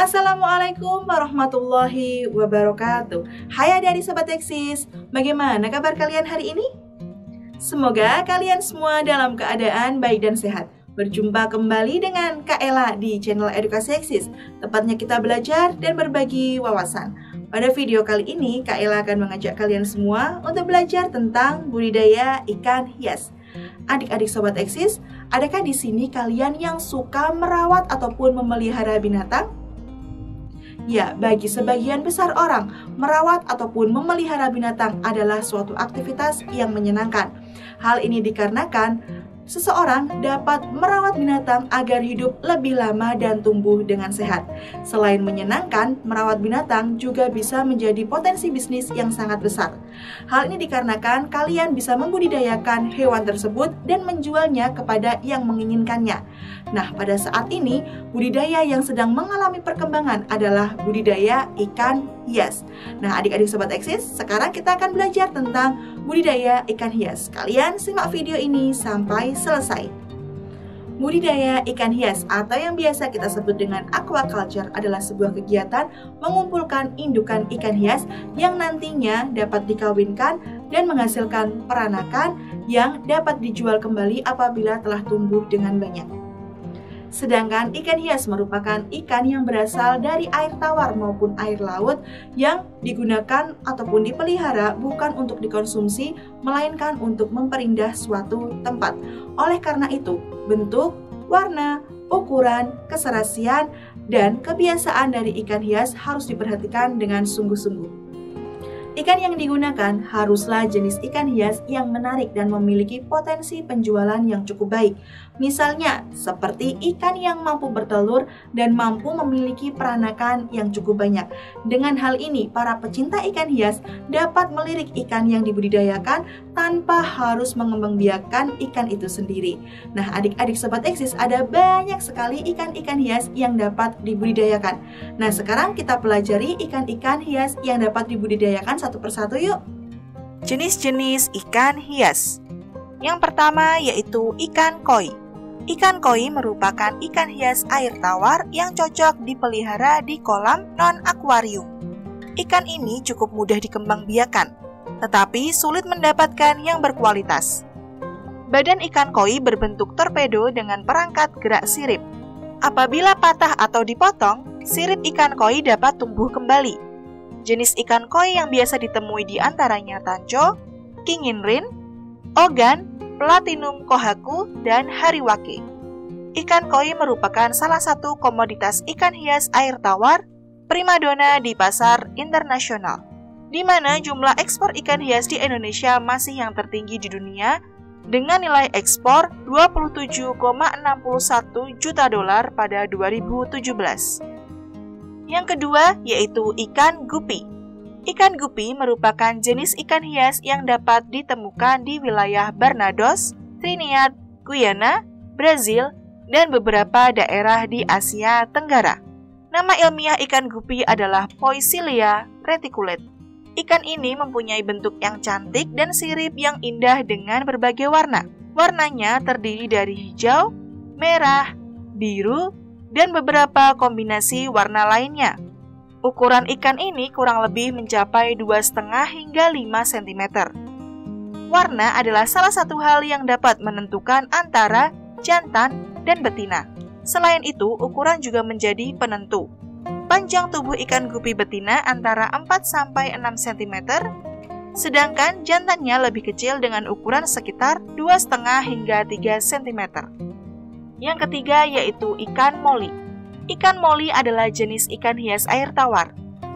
Assalamualaikum warahmatullahi wabarakatuh. Hai adik-adik Sobat Eksis, bagaimana kabar kalian hari ini? Semoga kalian semua dalam keadaan baik dan sehat. Berjumpa kembali dengan Kak Ella di channel Edukasi Eksis. Tepatnya kita belajar dan berbagi wawasan. Pada video kali ini, Kak Ella akan mengajak kalian semua untuk belajar tentang budidaya ikan hias. Adik-adik Sobat Eksis, adakah di sini kalian yang suka merawat ataupun memelihara binatang? Ya, bagi sebagian besar orang, merawat ataupun memelihara binatang adalah suatu aktivitas yang menyenangkan. Hal ini dikarenakan seseorang dapat merawat binatang agar hidup lebih lama dan tumbuh dengan sehat. Selain menyenangkan, merawat binatang juga bisa menjadi potensi bisnis yang sangat besar. Hal ini dikarenakan kalian bisa membudidayakan hewan tersebut dan menjualnya kepada yang menginginkannya. Nah, pada saat ini, budidaya yang sedang mengalami perkembangan adalah budidaya ikan hias. Nah, adik-adik Sobat Eksis, sekarang kita akan belajar tentang budidaya ikan hias. Kalian simak video ini sampai selesai. Budidaya ikan hias atau yang biasa kita sebut dengan aquaculture adalah sebuah kegiatan mengumpulkan indukan ikan hias yang nantinya dapat dikawinkan dan menghasilkan peranakan yang dapat dijual kembali apabila telah tumbuh dengan banyak. Sedangkan ikan hias merupakan ikan yang berasal dari air tawar maupun air laut yang digunakan ataupun dipelihara bukan untuk dikonsumsi, melainkan untuk memperindah suatu tempat. Oleh karena itu, bentuk, warna, ukuran, keserasian, dan kebiasaan dari ikan hias harus diperhatikan dengan sungguh-sungguh. Ikan yang digunakan haruslah jenis ikan hias yang menarik dan memiliki potensi penjualan yang cukup baik. Misalnya, seperti ikan yang mampu bertelur dan mampu memiliki peranakan yang cukup banyak. Dengan hal ini, para pecinta ikan hias dapat melirik ikan yang dibudidayakan tanpa harus mengembangbiakan ikan itu sendiri. Nah, adik-adik Sobat Eksis, ada banyak sekali ikan-ikan hias yang dapat dibudidayakan. Nah, sekarang kita pelajari ikan-ikan hias yang dapat dibudidayakan satu persatu yuk. Jenis-jenis ikan hias. Yang pertama yaitu ikan koi. Ikan koi merupakan ikan hias air tawar yang cocok dipelihara di kolam non-akuarium. Ikan ini cukup mudah dikembangbiakan, tetapi sulit mendapatkan yang berkualitas. Badan ikan koi berbentuk torpedo dengan perangkat gerak sirip. Apabila patah atau dipotong, sirip ikan koi dapat tumbuh kembali. Jenis ikan koi yang biasa ditemui di antaranya tancho, kinginrin, ogan, platinum kohaku, dan hariwake. Ikan koi merupakan salah satu komoditas ikan hias air tawar primadona di pasar internasional, di mana jumlah ekspor ikan hias di Indonesia masih yang tertinggi di dunia dengan nilai ekspor 27,61 juta dolar pada 2017. Yang kedua yaitu ikan gupi. Ikan gupi merupakan jenis ikan hias yang dapat ditemukan di wilayah Barbados, Trinidad, Guyana, Brazil, dan beberapa daerah di Asia Tenggara. Nama ilmiah ikan gupi adalah Poecilia reticulate. Ikan ini mempunyai bentuk yang cantik dan sirip yang indah dengan berbagai warna. Warnanya terdiri dari hijau, merah, biru, dan beberapa kombinasi warna lainnya. Ukuran ikan ini kurang lebih mencapai 2,5 hingga 5 cm. Warna adalah salah satu hal yang dapat menentukan antara jantan dan betina. Selain itu, ukuran juga menjadi penentu. Panjang tubuh ikan gupi betina antara 4-6 cm, sedangkan jantannya lebih kecil dengan ukuran sekitar 2,5 hingga 3 cm. Yang ketiga yaitu ikan moli. Ikan moli adalah jenis ikan hias air tawar.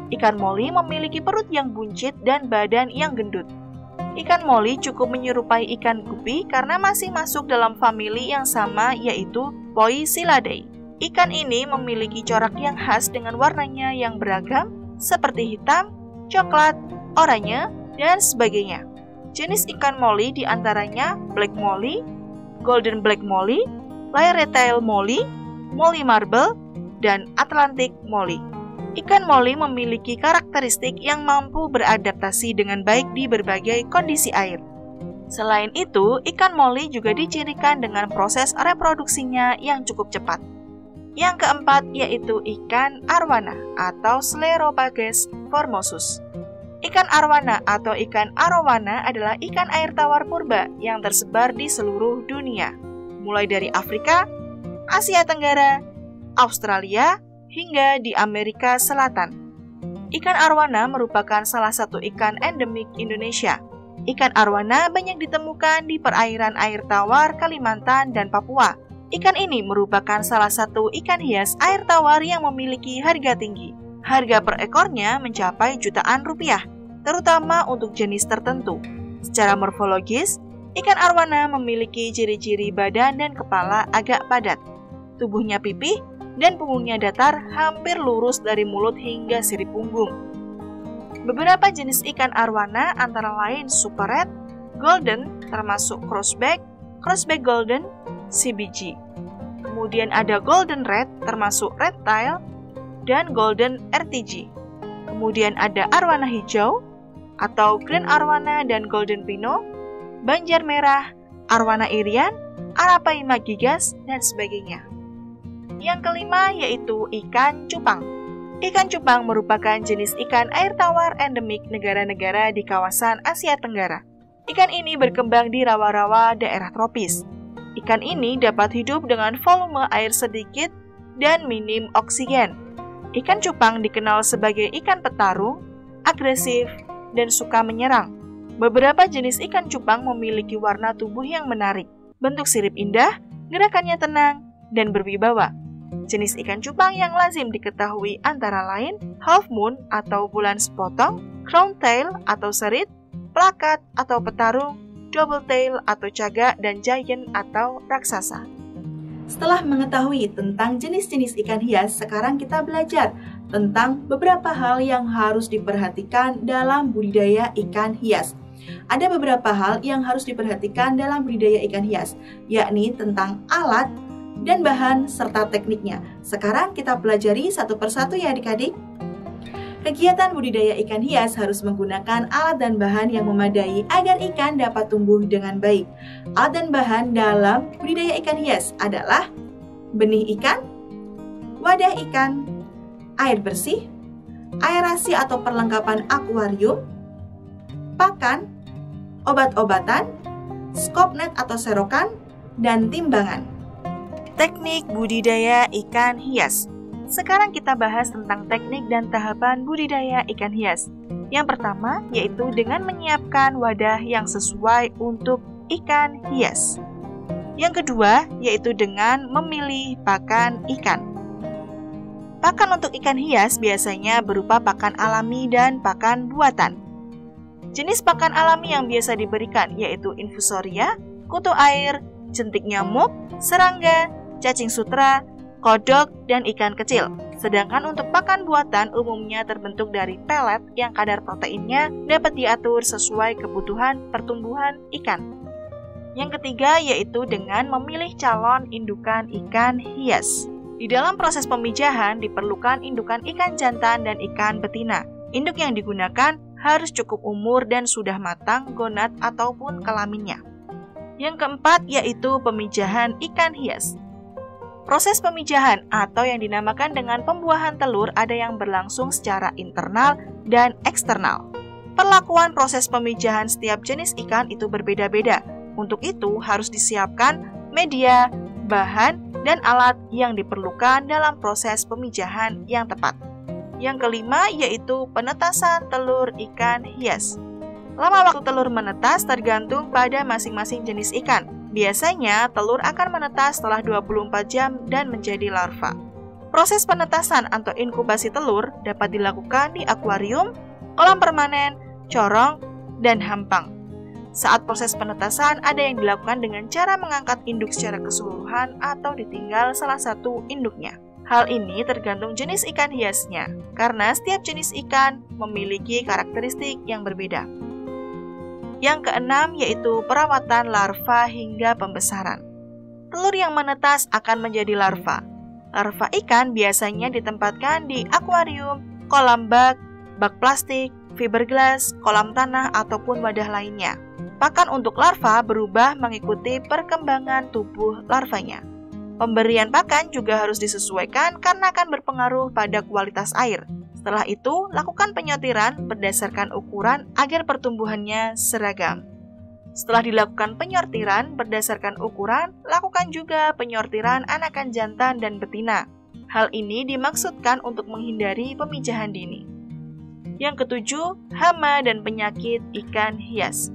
Ikan moli memiliki perut yang buncit dan badan yang gendut. Ikan moli cukup menyerupai ikan gupi karena masih masuk dalam famili yang sama yaitu Poecilidae. Ikan ini memiliki corak yang khas dengan warnanya yang beragam seperti hitam, coklat, oranye, dan sebagainya. Jenis ikan moli diantaranya black molly, golden black molly, lyretail molly, molly marble, dan Atlantic molly. Ikan moli memiliki karakteristik yang mampu beradaptasi dengan baik di berbagai kondisi air. Selain itu, ikan moli juga dicirikan dengan proses reproduksinya yang cukup cepat. Yang keempat yaitu ikan arwana atau Sclerophagus formosus. Ikan arwana atau ikan arowana adalah ikan air tawar purba yang tersebar di seluruh dunia, mulai dari Afrika, Asia Tenggara, Australia, hingga di Amerika Selatan. Ikan arwana merupakan salah satu ikan endemik Indonesia. Ikan arwana banyak ditemukan di perairan air tawar Kalimantan dan Papua. Ikan ini merupakan salah satu ikan hias air tawar yang memiliki harga tinggi. Harga per ekornya mencapai jutaan rupiah, terutama untuk jenis tertentu. Secara morfologis, ikan arwana memiliki ciri-ciri badan dan kepala agak padat. Tubuhnya pipih dan punggungnya datar hampir lurus dari mulut hingga sirip punggung. Beberapa jenis ikan arwana antara lain super red, golden, termasuk crossback golden, CBG. Kemudian ada golden red, termasuk red tail, dan golden RTG. Kemudian ada arwana hijau, atau green arwana dan golden pino, banjar merah, arwana irian, arapaima gigas, dan sebagainya. Yang kelima yaitu ikan cupang. Ikan cupang merupakan jenis ikan air tawar endemik negara-negara di kawasan Asia Tenggara. Ikan ini berkembang di rawa-rawa daerah tropis. Ikan ini dapat hidup dengan volume air sedikit dan minim oksigen. Ikan cupang dikenal sebagai ikan petarung, agresif, dan suka menyerang. Beberapa jenis ikan cupang memiliki warna tubuh yang menarik, bentuk sirip indah, gerakannya tenang, dan berwibawa. Jenis ikan cupang yang lazim diketahui antara lain half moon atau bulan sepotong, crown tail atau serit, plakat atau petarung, double tail atau cagak, dan giant atau raksasa. Setelah mengetahui tentang jenis-jenis ikan hias, sekarang kita belajar tentang beberapa hal yang harus diperhatikan dalam budidaya ikan hias. Ada beberapa hal yang harus diperhatikan dalam budidaya ikan hias, yakni tentang alat dan bahan serta tekniknya. Sekarang kita pelajari satu persatu ya adik-adik. Kegiatan budidaya ikan hias harus menggunakan alat dan bahan yang memadai agar ikan dapat tumbuh dengan baik. Alat dan bahan dalam budidaya ikan hias adalah benih ikan, wadah ikan, air bersih, aerasi atau perlengkapan akuarium, pakan, obat-obatan, skop net atau serokan, dan timbangan. Teknik budidaya ikan hias. Sekarang kita bahas tentang teknik dan tahapan budidaya ikan hias. Yang pertama yaitu dengan menyiapkan wadah yang sesuai untuk ikan hias. Yang kedua yaitu dengan memilih pakan ikan. Pakan untuk ikan hias biasanya berupa pakan alami dan pakan buatan. Jenis pakan alami yang biasa diberikan yaitu infusoria, kutu air, jentik nyamuk, serangga, cacing sutra, kodok, dan ikan kecil. Sedangkan untuk pakan buatan umumnya terbentuk dari pelet yang kadar proteinnya dapat diatur sesuai kebutuhan pertumbuhan ikan. Yang ketiga yaitu dengan memilih calon indukan ikan hias. Di dalam proses pemijahan diperlukan indukan ikan jantan dan ikan betina. Induk yang digunakan harus cukup umur dan sudah matang gonad ataupun kelaminnya. Yang keempat yaitu pemijahan ikan hias. Proses pemijahan atau yang dinamakan dengan pembuahan telur ada yang berlangsung secara internal dan eksternal. Perlakuan proses pemijahan setiap jenis ikan itu berbeda-beda. Untuk itu harus disiapkan media, bahan, dan alat yang diperlukan dalam proses pemijahan yang tepat. Yang kelima yaitu penetasan telur ikan hias. Lama waktu telur menetas tergantung pada masing-masing jenis ikan. Biasanya, telur akan menetas setelah 24 jam dan menjadi larva. Proses penetasan atau inkubasi telur dapat dilakukan di akuarium, kolam permanen, corong, dan hampang. Saat proses penetasan, ada yang dilakukan dengan cara mengangkat induk secara keseluruhan atau ditinggal salah satu induknya. Hal ini tergantung jenis ikan hiasnya, karena setiap jenis ikan memiliki karakteristik yang berbeda. Yang keenam yaitu perawatan larva hingga pembesaran. Telur yang menetas akan menjadi larva. Larva ikan biasanya ditempatkan di akuarium, kolam bak plastik, fiberglass, kolam tanah, ataupun wadah lainnya. Pakan untuk larva berubah mengikuti perkembangan tubuh larvanya. Pemberian pakan juga harus disesuaikan karena akan berpengaruh pada kualitas air. Setelah itu, lakukan penyortiran berdasarkan ukuran agar pertumbuhannya seragam. Setelah dilakukan penyortiran berdasarkan ukuran, lakukan juga penyortiran anakan jantan dan betina. Hal ini dimaksudkan untuk menghindari pemijahan dini. Yang ketujuh, hama dan penyakit ikan hias.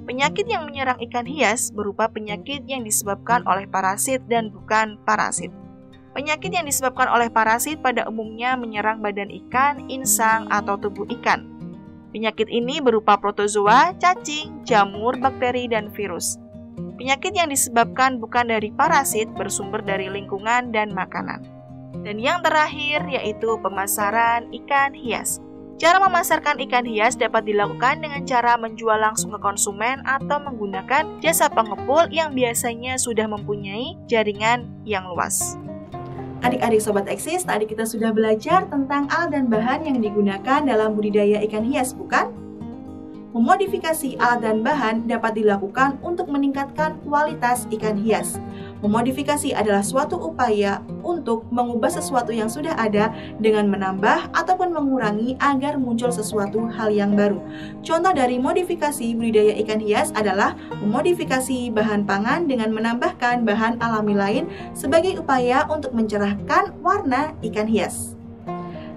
Penyakit yang menyerang ikan hias berupa penyakit yang disebabkan oleh parasit dan bukan parasit. Penyakit yang disebabkan oleh parasit pada umumnya menyerang badan ikan, insang, atau tubuh ikan. Penyakit ini berupa protozoa, cacing, jamur, bakteri, dan virus. Penyakit yang disebabkan bukan dari parasit bersumber dari lingkungan dan makanan. Dan yang terakhir yaitu pemasaran ikan hias. Cara memasarkan ikan hias dapat dilakukan dengan cara menjual langsung ke konsumen atau menggunakan jasa pengepul yang biasanya sudah mempunyai jaringan yang luas. Adik-adik Sobat Eksis, tadi kita sudah belajar tentang alat dan bahan yang digunakan dalam budidaya ikan hias, bukan? Memodifikasi alat dan bahan dapat dilakukan untuk meningkatkan kualitas ikan hias. Memodifikasi adalah suatu upaya untuk mengubah sesuatu yang sudah ada dengan menambah ataupun mengurangi agar muncul sesuatu hal yang baru. Contoh dari modifikasi budidaya ikan hias adalah memodifikasi bahan pangan dengan menambahkan bahan alami lain sebagai upaya untuk mencerahkan warna ikan hias.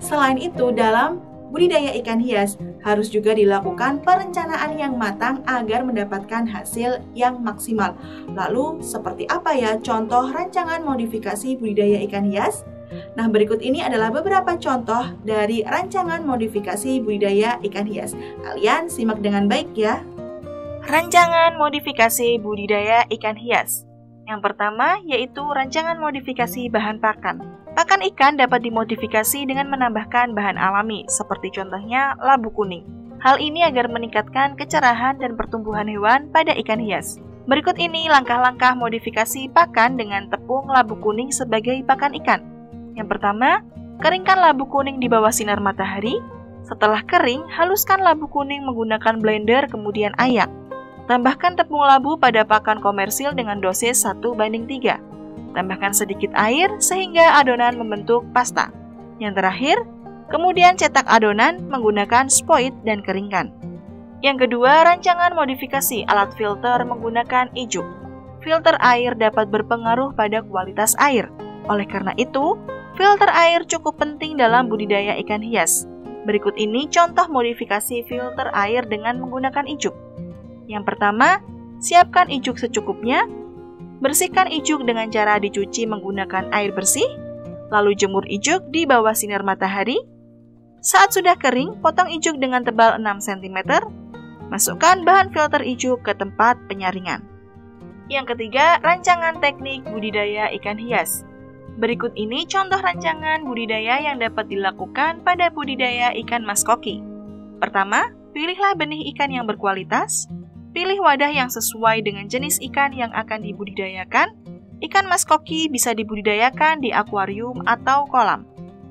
Selain itu, dalam budidaya ikan hias harus juga dilakukan perencanaan yang matang agar mendapatkan hasil yang maksimal. Lalu, seperti apa ya contoh rancangan modifikasi budidaya ikan hias? Nah, berikut ini adalah beberapa contoh dari rancangan modifikasi budidaya ikan hias. Kalian simak dengan baik ya. Rancangan modifikasi budidaya ikan hias. Yang pertama yaitu rancangan modifikasi bahan pakan. Pakan ikan dapat dimodifikasi dengan menambahkan bahan alami, seperti contohnya labu kuning. Hal ini agar meningkatkan kecerahan dan pertumbuhan hewan pada ikan hias. Berikut ini langkah-langkah modifikasi pakan dengan tepung labu kuning sebagai pakan ikan. Yang pertama, keringkan labu kuning di bawah sinar matahari. Setelah kering, haluskan labu kuning menggunakan blender kemudian ayak. Tambahkan tepung labu pada pakan komersil dengan dosis 1:3. Tambahkan sedikit air sehingga adonan membentuk pasta. Yang terakhir, kemudian cetak adonan menggunakan spoit dan keringkan. Yang kedua, rancangan modifikasi alat filter menggunakan ijuk. Filter air dapat berpengaruh pada kualitas air. Oleh karena itu, filter air cukup penting dalam budidaya ikan hias. Berikut ini contoh modifikasi filter air dengan menggunakan ijuk. Yang pertama, siapkan ijuk secukupnya. Bersihkan ijuk dengan cara dicuci menggunakan air bersih, lalu jemur ijuk di bawah sinar matahari. Saat sudah kering, potong ijuk dengan tebal 6 cm. Masukkan bahan filter ijuk ke tempat penyaringan. Yang ketiga, rancangan teknik budidaya ikan hias. Berikut ini contoh rancangan budidaya yang dapat dilakukan pada budidaya ikan mas koki. Pertama, pilihlah benih ikan yang berkualitas. Pilih wadah yang sesuai dengan jenis ikan yang akan dibudidayakan. Ikan mas koki bisa dibudidayakan di akuarium atau kolam.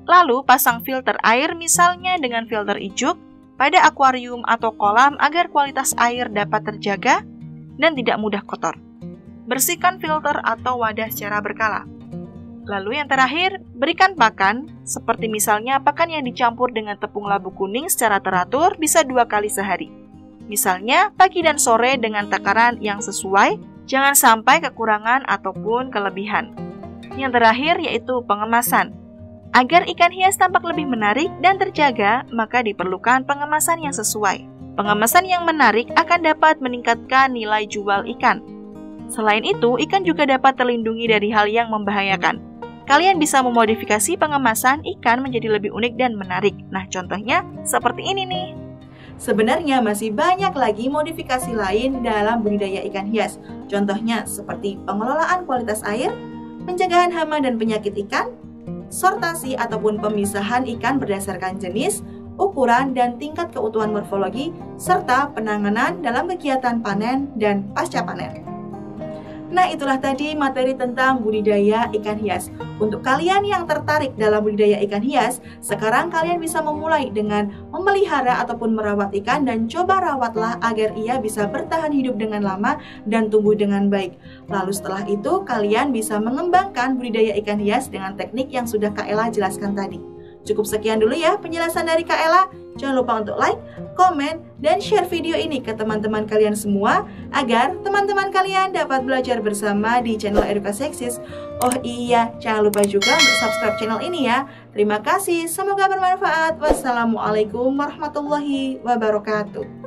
Lalu pasang filter air misalnya dengan filter ijuk pada akuarium atau kolam agar kualitas air dapat terjaga dan tidak mudah kotor. Bersihkan filter atau wadah secara berkala. Lalu yang terakhir, berikan pakan, seperti misalnya pakan yang dicampur dengan tepung labu kuning secara teratur bisa 2 kali sehari. Misalnya, pagi dan sore dengan takaran yang sesuai, jangan sampai kekurangan ataupun kelebihan. Yang terakhir yaitu pengemasan. Agar ikan hias tampak lebih menarik dan terjaga, maka diperlukan pengemasan yang sesuai. Pengemasan yang menarik akan dapat meningkatkan nilai jual ikan. Selain itu, ikan juga dapat terlindungi dari hal yang membahayakan. Kalian bisa memodifikasi pengemasan ikan menjadi lebih unik dan menarik. Nah, contohnya seperti ini nih. Sebenarnya masih banyak lagi modifikasi lain dalam budidaya ikan hias. Contohnya seperti pengelolaan kualitas air, pencegahan hama dan penyakit ikan, sortasi ataupun pemisahan ikan berdasarkan jenis, ukuran, dan tingkat keutuhan morfologi, serta penanganan dalam kegiatan panen dan pasca panen. Nah, itulah tadi materi tentang budidaya ikan hias. Untuk kalian yang tertarik dalam budidaya ikan hias, sekarang kalian bisa memulai dengan memelihara ataupun merawat ikan dan coba rawatlah agar ia bisa bertahan hidup dengan lama dan tumbuh dengan baik. Lalu setelah itu, kalian bisa mengembangkan budidaya ikan hias dengan teknik yang sudah Kak Ella jelaskan tadi. Cukup sekian dulu ya penjelasan dari Kak Ella. Jangan lupa untuk like, komen, dan share video ini ke teman-teman kalian semua agar teman-teman kalian dapat belajar bersama di channel Edukasi Seksis. Oh iya, jangan lupa juga untuk subscribe channel ini ya. Terima kasih, semoga bermanfaat. Wassalamualaikum warahmatullahi wabarakatuh.